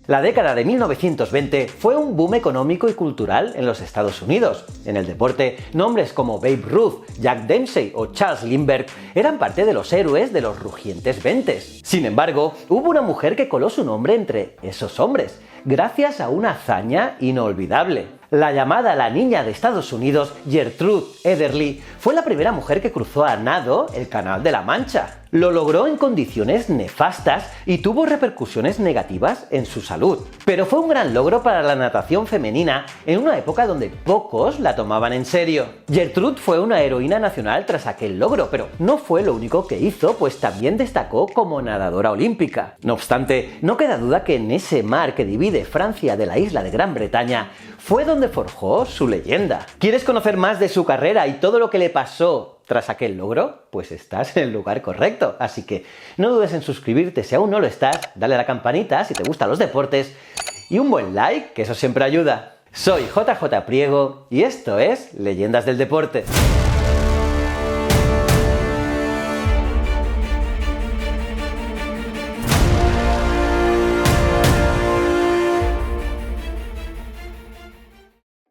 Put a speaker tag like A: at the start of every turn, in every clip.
A: La década de 1920 fue un boom económico y cultural en los Estados Unidos. En el deporte, nombres como Babe Ruth, Jack Dempsey o Charles Lindbergh eran parte de los héroes de los rugientes ventes. Sin embargo, hubo una mujer que coló su nombre entre esos hombres, gracias a una hazaña inolvidable. La llamada la Niña de Estados Unidos, Gertrude Ederle, fue la primera mujer que cruzó a nado el Canal de la Mancha. Lo logró en condiciones nefastas y tuvo repercusiones negativas en su salud. Pero fue un gran logro para la natación femenina en una época donde pocos la tomaban en serio. Gertrude fue una heroína nacional tras aquel logro, pero no fue lo único que hizo, pues también destacó como nadadora olímpica. No obstante, no queda duda que en ese mar que divide Francia de la isla de Gran Bretaña fue donde forjó su leyenda. ¿Quieres conocer más de su carrera y todo lo que le pasó tras aquel logro? Pues estás en el lugar correcto, así que no dudes en suscribirte si aún no lo estás, dale a la campanita si te gustan los deportes y un buen like, que eso siempre ayuda. Soy JJ Priego y esto es Leyendas del Deporte.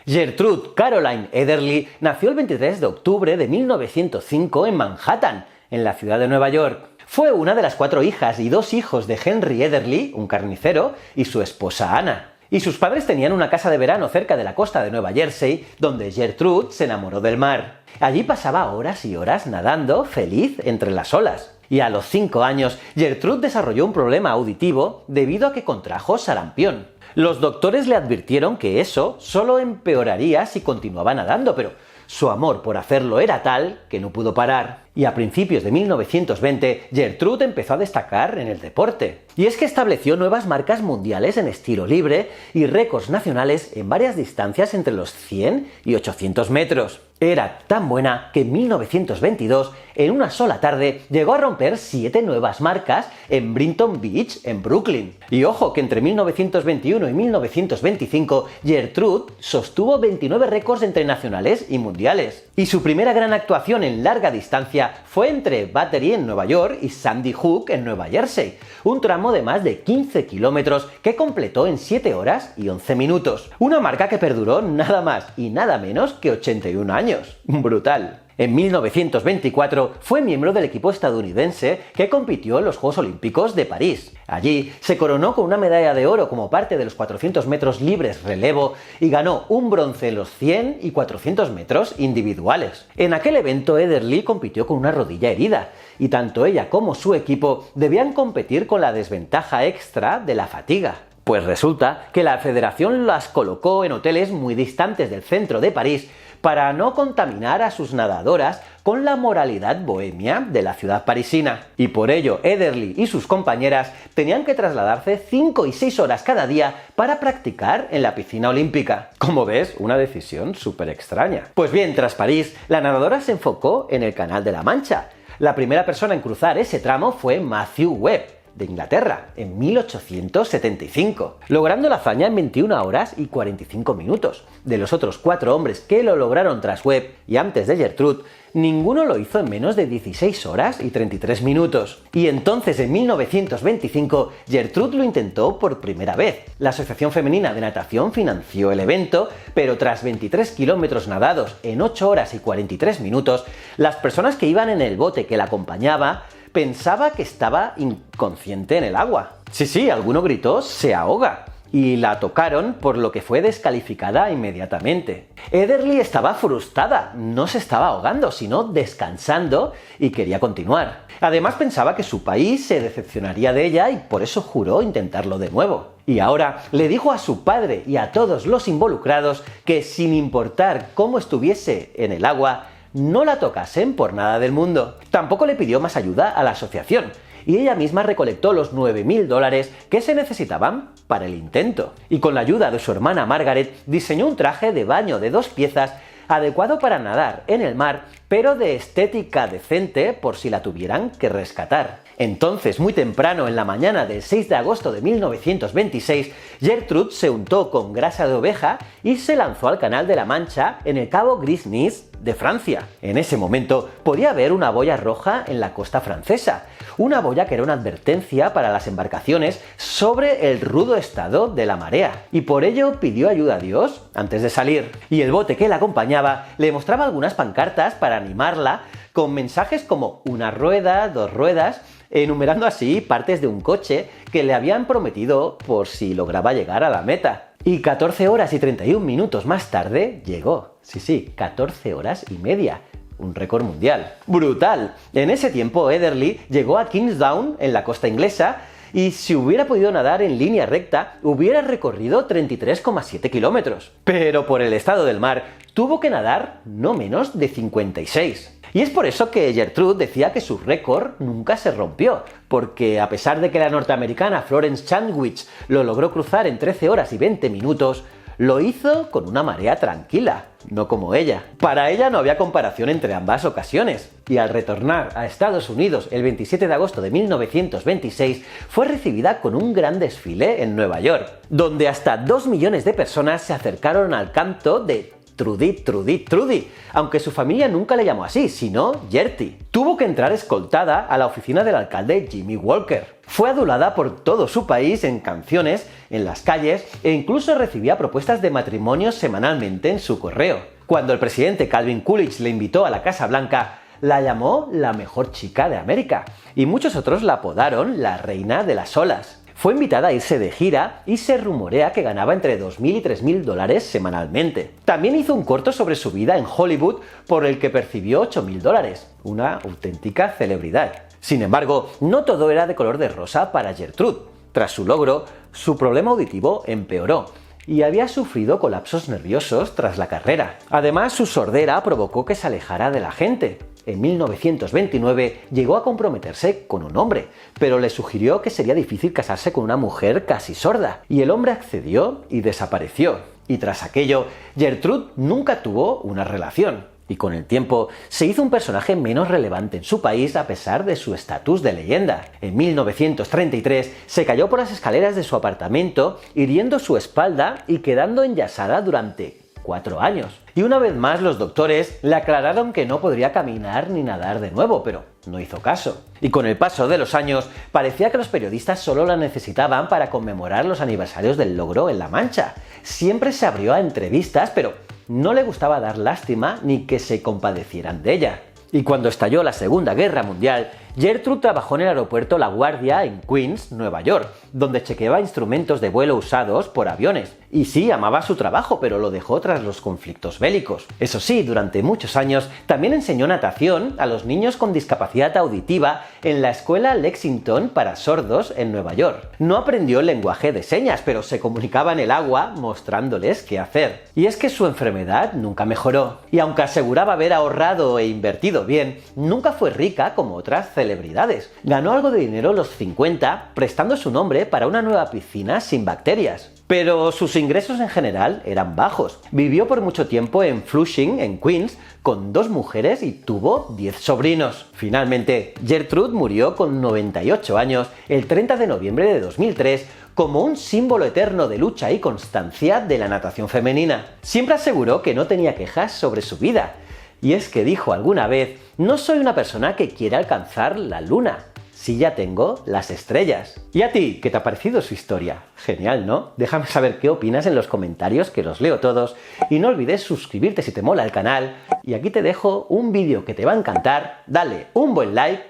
A: Gertrude Caroline Ederle nació el 23 de octubre de 1905 en Manhattan, en la ciudad de Nueva York. Fue una de las 4 hijas y 2 hijos de Henry Ederle, un carnicero, y su esposa Anna. Y sus padres tenían una casa de verano cerca de la costa de Nueva Jersey, donde Gertrude se enamoró del mar. Allí pasaba horas y horas nadando, feliz entre las olas. Y a los 5 años, Gertrude desarrolló un problema auditivo debido a que contrajo sarampión. Los doctores le advirtieron que eso solo empeoraría si continuaba nadando, pero su amor por hacerlo era tal que no pudo parar. Y a principios de 1920, Gertrude empezó a destacar en el deporte. Y es que estableció nuevas marcas mundiales en estilo libre y récords nacionales en varias distancias entre los 100 y 800 metros. Era tan buena que en 1922, en una sola tarde, llegó a romper 7 nuevas marcas en Brighton Beach, en Brooklyn. Y ojo, que entre 1921 y 1925, Gertrude sostuvo 29 récords entre nacionales y mundiales. Y su primera gran actuación en larga distancia fue entre Battery en Nueva York y Sandy Hook en Nueva Jersey, un tramo de más de 15 kilómetros que completó en 7 horas y 11 minutos. Una marca que perduró nada más y nada menos que 81 años. Brutal. En 1924 fue miembro del equipo estadounidense que compitió en los Juegos Olímpicos de París. Allí se coronó con una medalla de oro como parte de los 400 metros libres relevo y ganó un bronce en los 100 y 400 metros individuales. En aquel evento Ederle compitió con una rodilla herida y tanto ella como su equipo debían competir con la desventaja extra de la fatiga. Pues resulta que la federación las colocó en hoteles muy distantes del centro de París para no contaminar a sus nadadoras con la moralidad bohemia de la ciudad parisina. Y por ello, Ederle y sus compañeras tenían que trasladarse 5 y 6 horas cada día para practicar en la piscina olímpica. Como ves, una decisión súper extraña. Pues bien, tras París, la nadadora se enfocó en el Canal de la Mancha. La primera persona en cruzar ese tramo fue Matthew Webb, de Inglaterra, en 1875, logrando la hazaña en 21 horas y 45 minutos. De los otros 4 hombres que lo lograron tras Webb y antes de Gertrude, ninguno lo hizo en menos de 16 horas y 33 minutos. Y entonces, en 1925, Gertrude lo intentó por primera vez. La Asociación Femenina de Natación financió el evento, pero tras 23 kilómetros nadados en 8 horas y 43 minutos, las personas que iban en el bote que la acompañaba pensaba que estaba inconsciente en el agua. Sí, alguno gritó «se ahoga» y la tocaron, por lo que fue descalificada inmediatamente. Ederle estaba frustrada, no se estaba ahogando, sino descansando y quería continuar. Además pensaba que su país se decepcionaría de ella y por eso juró intentarlo de nuevo. Y ahora le dijo a su padre y a todos los involucrados que sin importar cómo estuviese en el agua, no la tocasen por nada del mundo. Tampoco le pidió más ayuda a la asociación y ella misma recolectó los $9.000 que se necesitaban para el intento. Y con la ayuda de su hermana Margaret diseñó un traje de baño de 2 piezas adecuado para nadar en el mar, pero de estética decente por si la tuvieran que rescatar. Entonces, muy temprano en la mañana del 6 de agosto de 1926, Gertrude se untó con grasa de oveja y se lanzó al Canal de la Mancha en el cabo Gris Nez de Francia. En ese momento podía haber una boya roja en la costa francesa, una boya que era una advertencia para las embarcaciones sobre el rudo estado de la marea, y por ello pidió ayuda a Dios antes de salir. Y el bote que la acompañaba le mostraba algunas pancartas para animarla, con mensajes como una rueda, dos ruedas, enumerando así partes de un coche que le habían prometido por si lograba llegar a la meta. Y 14 horas y 31 minutos más tarde llegó. Sí, 14 horas y media. Un récord mundial. ¡Brutal! En ese tiempo Ederle llegó a Kingsdown, en la costa inglesa, y si hubiera podido nadar en línea recta, hubiera recorrido 33,7 kilómetros. Pero por el estado del mar, tuvo que nadar no menos de 56. Y es por eso que Gertrude decía que su récord nunca se rompió, porque a pesar de que la norteamericana Florence Sandwich lo logró cruzar en 13 horas y 20 minutos, lo hizo con una marea tranquila, no como ella. Para ella no había comparación entre ambas ocasiones, y al retornar a Estados Unidos el 27 de agosto de 1926, fue recibida con un gran desfile en Nueva York, donde hasta 2 millones de personas se acercaron al canto de Trudy, aunque su familia nunca le llamó así, sino Gertie. Tuvo que entrar escoltada a la oficina del alcalde Jimmy Walker. Fue adulada por todo su país en canciones, en las calles, e incluso recibía propuestas de matrimonio semanalmente en su correo. Cuando el presidente Calvin Coolidge le invitó a la Casa Blanca, la llamó la mejor chica de América, y muchos otros la apodaron la reina de las olas. Fue invitada a irse de gira y se rumorea que ganaba entre $2.000 y $3.000 semanalmente. También hizo un corto sobre su vida en Hollywood por el que percibió $8.000, una auténtica celebridad. Sin embargo, no todo era de color de rosa para Gertrude. Tras su logro, su problema auditivo empeoró y había sufrido colapsos nerviosos tras la carrera. Además, su sordera provocó que se alejara de la gente. En 1929 llegó a comprometerse con un hombre, pero le sugirió que sería difícil casarse con una mujer casi sorda, y el hombre accedió y desapareció. Y tras aquello, Gertrude nunca tuvo una relación, y con el tiempo se hizo un personaje menos relevante en su país a pesar de su estatus de leyenda. En 1933 se cayó por las escaleras de su apartamento, hiriendo su espalda y quedando enyesada durante 4 años. Y una vez más los doctores le aclararon que no podría caminar ni nadar de nuevo, pero no hizo caso. Y con el paso de los años, parecía que los periodistas solo la necesitaban para conmemorar los aniversarios del logro en La Mancha. Siempre se abrió a entrevistas, pero no le gustaba dar lástima ni que se compadecieran de ella. Y cuando estalló la Segunda Guerra Mundial, Gertrude trabajó en el aeropuerto La Guardia en Queens, Nueva York, donde chequeaba instrumentos de vuelo usados por aviones. Y sí, amaba su trabajo, pero lo dejó tras los conflictos bélicos. Eso sí, durante muchos años también enseñó natación a los niños con discapacidad auditiva en la escuela Lexington para sordos en Nueva York. No aprendió el lenguaje de señas, pero se comunicaba en el agua mostrándoles qué hacer. Y es que su enfermedad nunca mejoró. Y aunque aseguraba haber ahorrado e invertido bien, nunca fue rica como otras celebridades. Ganó algo de dinero a los 50 prestando su nombre para una nueva piscina sin bacterias. Pero sus ingresos en general eran bajos. Vivió por mucho tiempo en Flushing, en Queens, con 2 mujeres y tuvo 10 sobrinos. Finalmente, Gertrude murió con 98 años el 30 de noviembre de 2003 como un símbolo eterno de lucha y constancia de la natación femenina. Siempre aseguró que no tenía quejas sobre su vida. Y es que dijo alguna vez: no soy una persona que quiera alcanzar la luna, sí ya tengo las estrellas. ¿Y a ti, qué te ha parecido su historia? Genial, ¿no? Déjame saber qué opinas en los comentarios, que los leo todos, y no olvides suscribirte si te mola el canal. Y aquí te dejo un vídeo que te va a encantar, dale un buen like,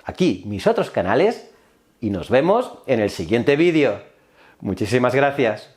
A: aquí mis otros canales, y nos vemos en el siguiente vídeo. Muchísimas gracias.